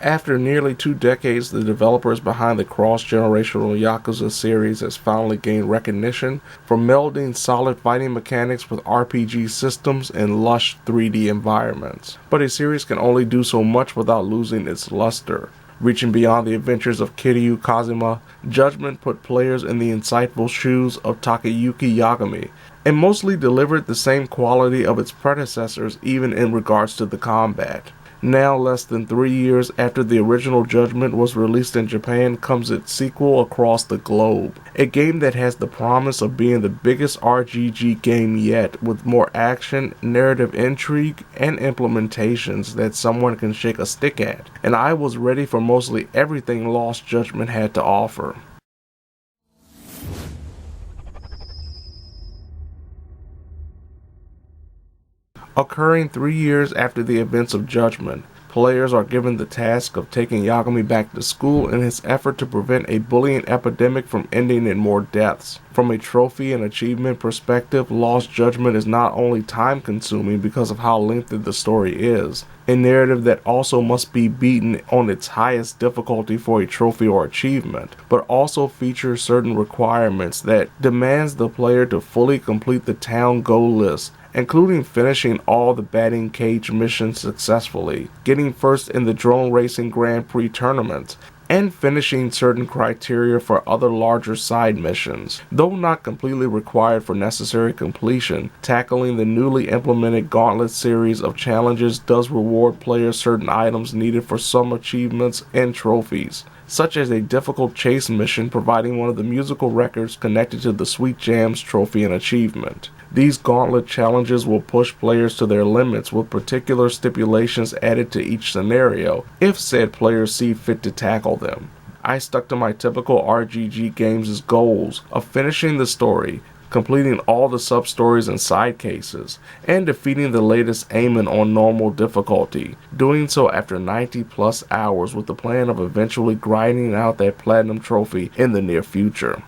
After nearly 2 decades, the developers behind the cross-generational Yakuza series has finally gained recognition for melding solid fighting mechanics with RPG systems and lush 3D environments. But a series can only do so much without losing its luster. Reaching beyond the adventures of Kiryu Kazuma, Judgment put players in the insightful shoes of Takayuki Yagami, and mostly delivered the same quality of its predecessors even in regards to the combat. Now, less than 3 years after the original Judgment was released in Japan, comes its sequel across the globe. A game that has the promise of being the biggest RPG game yet, with more action, narrative intrigue, and implementations that someone can shake a stick at. And I was ready for mostly everything Lost Judgment had to offer. Occurring 3 years after the events of Judgment, players are given the task of taking Yagami back to school in his effort to prevent a bullying epidemic from ending in more deaths. From a trophy and achievement perspective, Lost Judgment is not only time-consuming because of how lengthy the story is, a narrative that also must be beaten on its highest difficulty for a trophy or achievement, but also features certain requirements that demands the player to fully complete the town goal list, including finishing all the batting cage missions successfully, getting first in the drone racing Grand Prix tournament, and finishing certain criteria for other larger side missions. Though not completely required for necessary completion, tackling the newly implemented Gauntlet series of challenges does reward players certain items needed for some achievements and trophies, such as a difficult chase mission providing one of the musical records connected to the Sweet Jams trophy and achievement. These Gauntlet challenges will push players to their limits with particular stipulations added to each scenario, if said players see fit to tackle them. I stuck to my typical RPG games' goals of finishing the story, completing all the sub-stories and side cases, and defeating the latest Amon on normal difficulty, doing so after 90 plus hours with the plan of eventually grinding out that platinum trophy in the near future.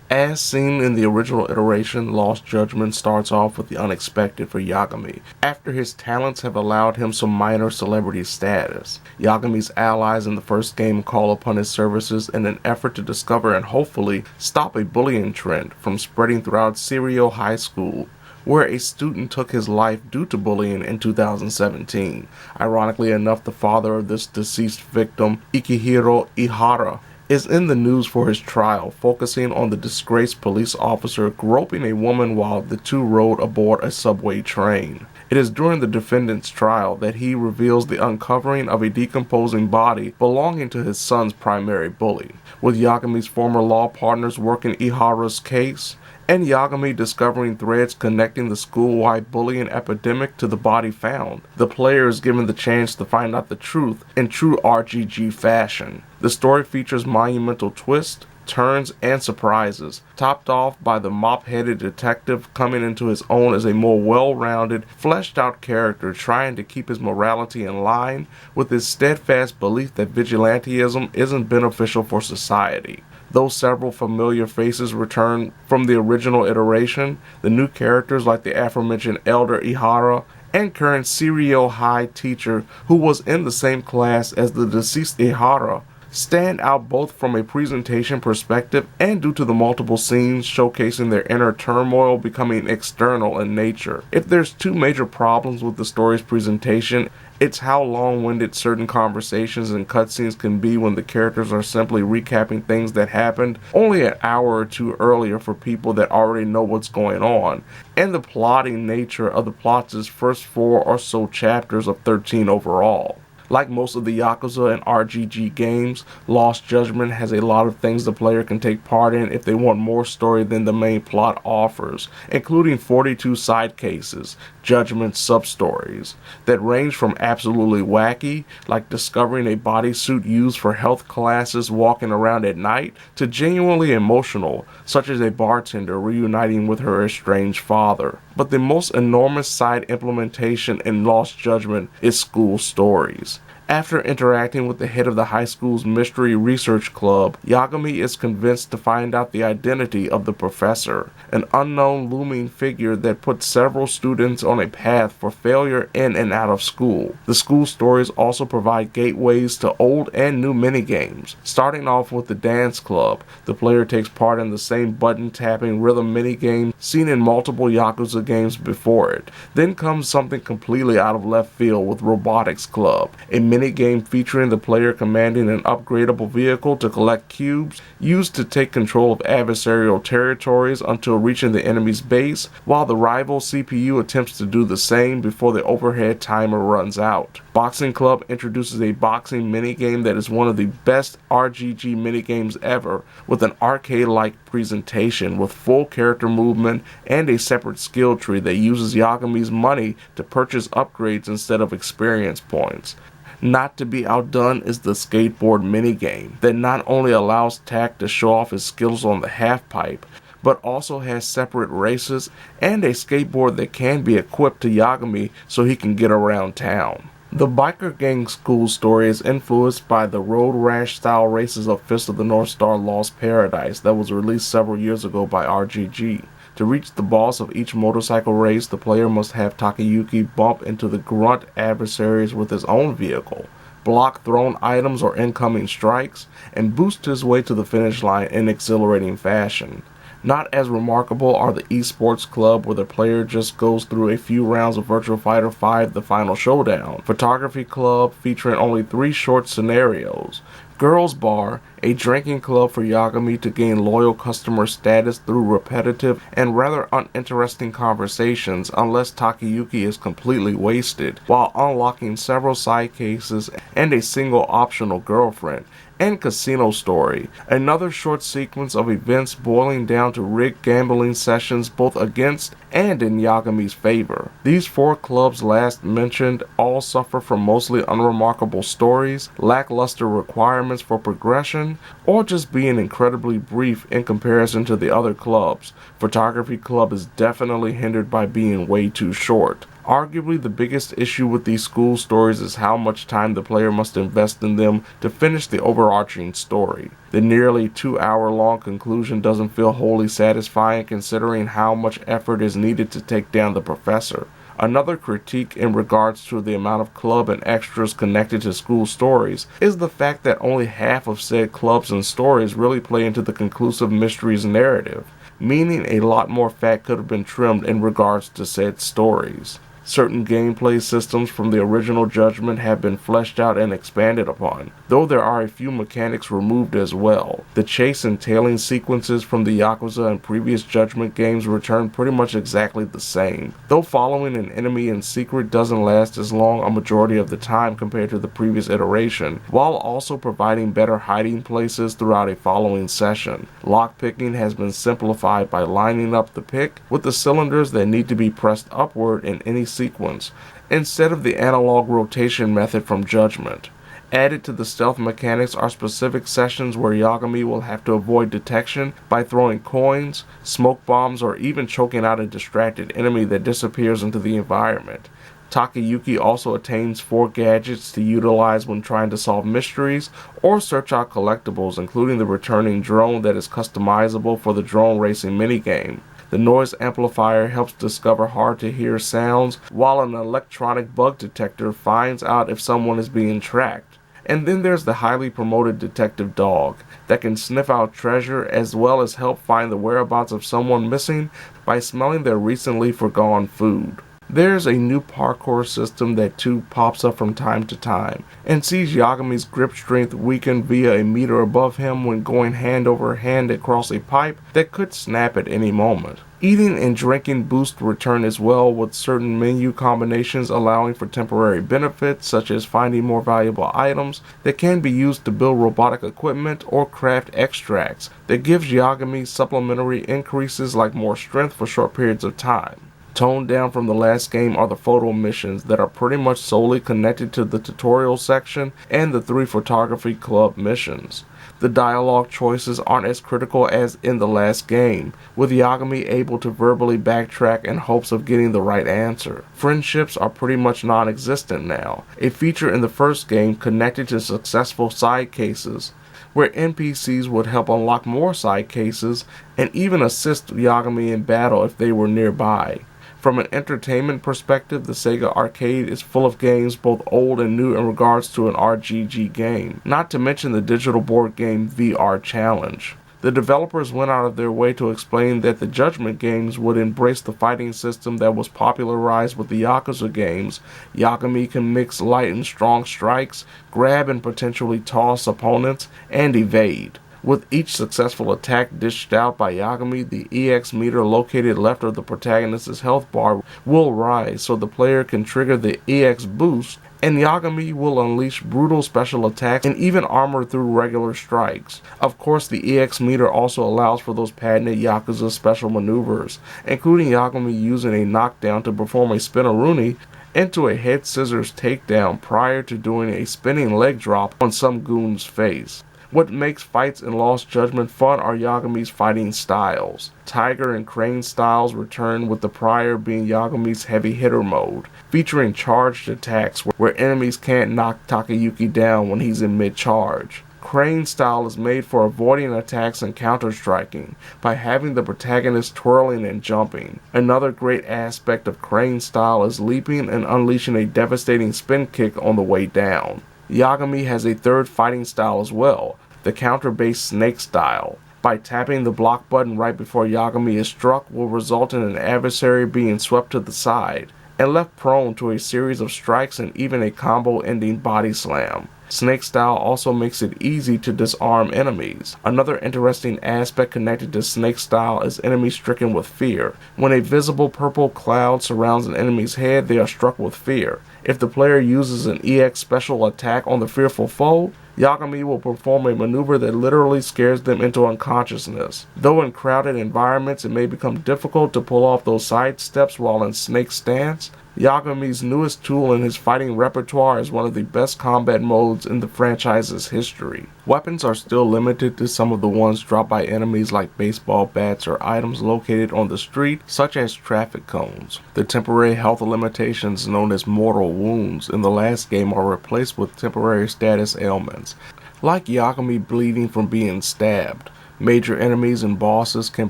As seen in the original iteration, Lost Judgment starts off with the unexpected for Yagami, after his talents have allowed him some minor celebrity status. Yagami's allies in the first game call upon his services in an effort to discover and hopefully stop a bullying trend from spreading throughout Serio High School, where a student took his life due to bullying in 2017. Ironically enough, the father of this deceased victim, Ikihiro Ihara, is in the news for his trial, focusing on the disgraced police officer groping a woman while the two rode aboard a subway train. It is during the defendant's trial that he reveals the uncovering of a decomposing body belonging to his son's primary bully. With Yagami's former law partners working Ihara's case, and Yagami discovering threads connecting the school-wide bullying epidemic to the body found, the player is given the chance to find out the truth in true RPG fashion. The story features monumental twists, turns, and surprises, topped off by the mop-headed detective coming into his own as a more well-rounded, fleshed-out character trying to keep his morality in line with his steadfast belief that vigilantism isn't beneficial for society. Though several familiar faces return from the original iteration, the new characters like the aforementioned Elder Ihara and current Serio High teacher who was in the same class as the deceased Ihara stand out both from a presentation perspective and due to the multiple scenes showcasing their inner turmoil becoming external in nature. If there's two major problems with the story's presentation, it's how long-winded certain conversations and cutscenes can be when the characters are simply recapping things that happened only an hour or two earlier for people that already know what's going on, and the plotting nature of the plot's first 4 or so chapters of 13 overall. Like most of the Yakuza and RPG games, Lost Judgment has a lot of things the player can take part in if they want more story than the main plot offers, including 42 side cases, Judgment sub-stories, that range from absolutely wacky, like discovering a bodysuit used for health classes walking around at night, to genuinely emotional, such as a bartender reuniting with her estranged father. But the most enormous side implementation in Lost Judgment is school stories. After interacting with the head of the high school's mystery research club, Yagami is convinced to find out the identity of the professor, an unknown looming figure that puts several students on a path for failure in and out of school. The school stories also provide gateways to old and new minigames. Starting off with the dance club, the player takes part in the same button-tapping rhythm minigame seen in multiple Yakuza games before it. Then comes something completely out of left field with Robotics Club, a minigame featuring the player commanding an upgradable vehicle to collect cubes used to take control of adversarial territories until reaching the enemy's base, while the rival CPU attempts to do the same before the overhead timer runs out. Boxing Club introduces a boxing minigame that is one of the best RGG minigames ever, with an arcade-like presentation with full character movement and a separate skill tree that uses Yagami's money to purchase upgrades instead of experience points. Not to be outdone is the skateboard minigame that not only allows Tak to show off his skills on the half pipe, but also has separate races and a skateboard that can be equipped to Yagami so he can get around town. The biker gang school story is influenced by the road rash style races of Fist of the North Star Lost Paradise that was released several years ago by RGG. To reach the boss of each motorcycle race, the player must have Takayuki bump into the grunt adversaries with his own vehicle, block thrown items or incoming strikes, and boost his way to the finish line in exhilarating fashion. Not as remarkable are the Esports Club, where the player just goes through a few rounds of Virtua Fighter 5 The Final Showdown, Photography Club featuring only 3 short scenarios, Girls Bar, a drinking club for Yagami to gain loyal customer status through repetitive and rather uninteresting conversations unless Takayuki is completely wasted, while unlocking several side cases and a single optional girlfriend, and Casino Story, another short sequence of events boiling down to rigged gambling sessions both against and in Yagami's favor. These 4 clubs last mentioned all suffer from mostly unremarkable stories, lackluster requirements for progression, or just being incredibly brief in comparison to the other clubs. Photography Club is definitely hindered by being way too short. Arguably, the biggest issue with these school stories is how much time the player must invest in them to finish the overarching story. The nearly 2-hour-long conclusion doesn't feel wholly satisfying considering how much effort is needed to take down the professor. Another critique in regards to the amount of club and extras connected to school stories is the fact that only half of said clubs and stories really play into the conclusive mysteries narrative, meaning a lot more fat could have been trimmed in regards to said stories. Certain gameplay systems from the original Judgment have been fleshed out and expanded upon, though there are a few mechanics removed as well. The chase and tailing sequences from the Yakuza and previous Judgment games return pretty much exactly the same, though following an enemy in secret doesn't last as long a majority of the time compared to the previous iteration, while also providing better hiding places throughout a following session. Lockpicking has been simplified by lining up the pick with the cylinders that need to be pressed upward in any sequence, instead of the analog rotation method from Judgment. Added to the stealth mechanics are specific sessions where Yagami will have to avoid detection by throwing coins, smoke bombs, or even choking out a distracted enemy that disappears into the environment. Takayuki also attains 4 gadgets to utilize when trying to solve mysteries or search out collectibles, including the returning drone that is customizable for the drone racing minigame. The noise amplifier helps discover hard-to-hear sounds, while an electronic bug detector finds out if someone is being tracked. And then there's the highly promoted detective dog that can sniff out treasure as well as help find the whereabouts of someone missing by smelling their recently forgone food. There's a new parkour system that too pops up from time to time and sees Yagami's grip strength weaken via a meter above him when going hand over hand across a pipe that could snap at any moment. Eating and drinking boost return as well, with certain menu combinations allowing for temporary benefits such as finding more valuable items that can be used to build robotic equipment or craft extracts that gives Yagami supplementary increases like more strength for short periods of time. Toned down from the last game are the photo missions that are pretty much solely connected to the tutorial section and the 3 photography club missions. The dialogue choices aren't as critical as in the last game, with Yagami able to verbally backtrack in hopes of getting the right answer. Friendships are pretty much non-existent now, a feature in the first game connected to successful side cases, where NPCs would help unlock more side cases and even assist Yagami in battle if they were nearby. From an entertainment perspective, the Sega Arcade is full of games both old and new in regards to an RGG game, not to mention the digital board game VR Challenge. The developers went out of their way to explain that the Judgment games would embrace the fighting system that was popularized with the Yakuza games. Yagami can mix light and strong strikes, grab and potentially toss opponents, and evade. With each successful attack dished out by Yagami, the EX meter located left of the protagonist's health bar will rise so the player can trigger the EX boost, and Yagami will unleash brutal special attacks and even armor through regular strikes. Of course, the EX meter also allows for those patented Yakuza special maneuvers, including Yagami using a knockdown to perform a spinneroonie into a head scissors takedown prior to doing a spinning leg drop on some goon's face. What makes fights in Lost Judgment fun are Yagami's fighting styles. Tiger and Crane styles return, with the prior being Yagami's heavy hitter mode, featuring charged attacks where enemies can't knock Takayuki down when he's in mid-charge. Crane style is made for avoiding attacks and counter-striking by having the protagonist twirling and jumping. Another great aspect of Crane style is leaping and unleashing a devastating spin kick on the way down. Yagami has a third fighting style as well, the counter-based snake style. By tapping the block button right before Yagami is struck will result in an adversary being swept to the side and left prone to a series of strikes and even a combo-ending body slam. Snake style also makes it easy to disarm enemies. Another interesting aspect connected to snake style is enemies stricken with fear. When a visible purple cloud surrounds an enemy's head, they are struck with fear. If the player uses an EX special attack on the fearful foe, Yagami will perform a maneuver that literally scares them into unconsciousness. Though in crowded environments it may become difficult to pull off those side steps while in snake stance, Yagami's newest tool in his fighting repertoire is one of the best combat modes in the franchise's history. Weapons are still limited to some of the ones dropped by enemies like baseball bats or items located on the street, such as traffic cones. The temporary health limitations known as mortal wounds in the last game are replaced with temporary status ailments, like Yagami bleeding from being stabbed. Major enemies and bosses can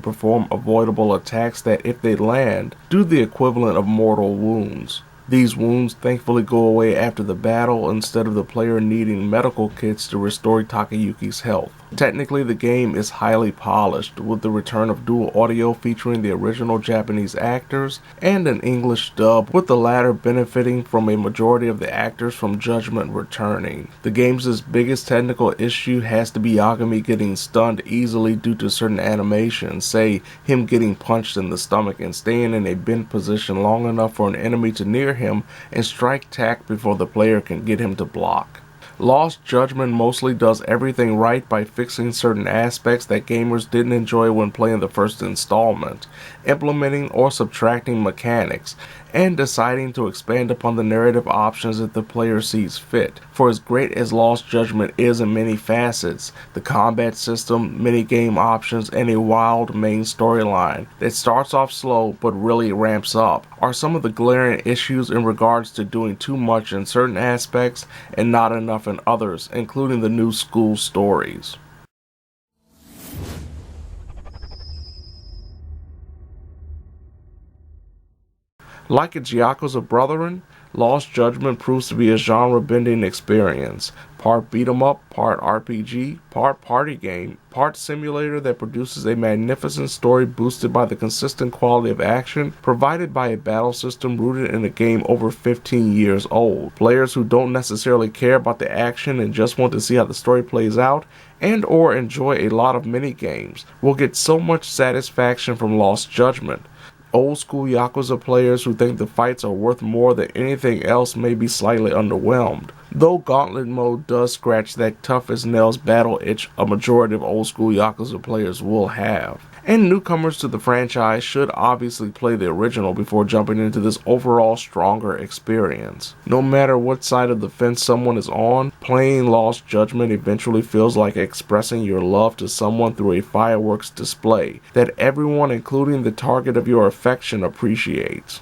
perform avoidable attacks that, if they land, do the equivalent of mortal wounds. These wounds thankfully go away after the battle instead of the player needing medical kits to restore Takayuki's health. Technically, the game is highly polished, with the return of dual audio featuring the original Japanese actors and an English dub, with the latter benefiting from a majority of the actors from Judgment returning. The game's biggest technical issue has to be Yagami getting stunned easily due to certain animations, say him getting punched in the stomach and staying in a bent position long enough for an enemy to near him and strike tack before the player can get him to block. Lost Judgment mostly does everything right by fixing certain aspects that gamers didn't enjoy when playing the first installment, implementing or subtracting mechanics, and deciding to expand upon the narrative options if the player sees fit. For as great as Lost Judgment is in many facets, the combat system, minigame options, and a wild main storyline that starts off slow but really ramps up are some of the glaring issues in regards to doing too much in certain aspects and not enough in others, including the new school stories. Like its Yakuza brethren, Lost Judgment proves to be a genre-bending experience. Part beat-em-up, part RPG, part party game, part simulator that produces a magnificent story boosted by the consistent quality of action provided by a battle system rooted in a game over 15 years old. Players who don't necessarily care about the action and just want to see how the story plays out and or enjoy a lot of mini-games will get so much satisfaction from Lost Judgment. Old school Yakuza players who think the fights are worth more than anything else may be slightly underwhelmed, though Gauntlet mode does scratch that tough as nails battle itch a majority of old school Yakuza players will have. And newcomers to the franchise should obviously play the original before jumping into this overall stronger experience. No matter what side of the fence someone is on, Playing Lost Judgment eventually feels like expressing your love to someone through a fireworks display that everyone, including the target of your affection, appreciates.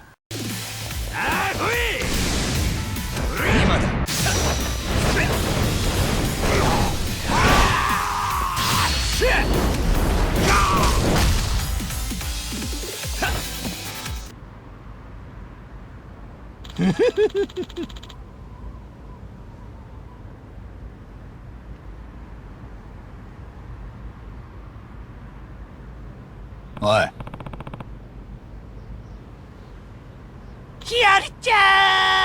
Oi. ひやりちゃん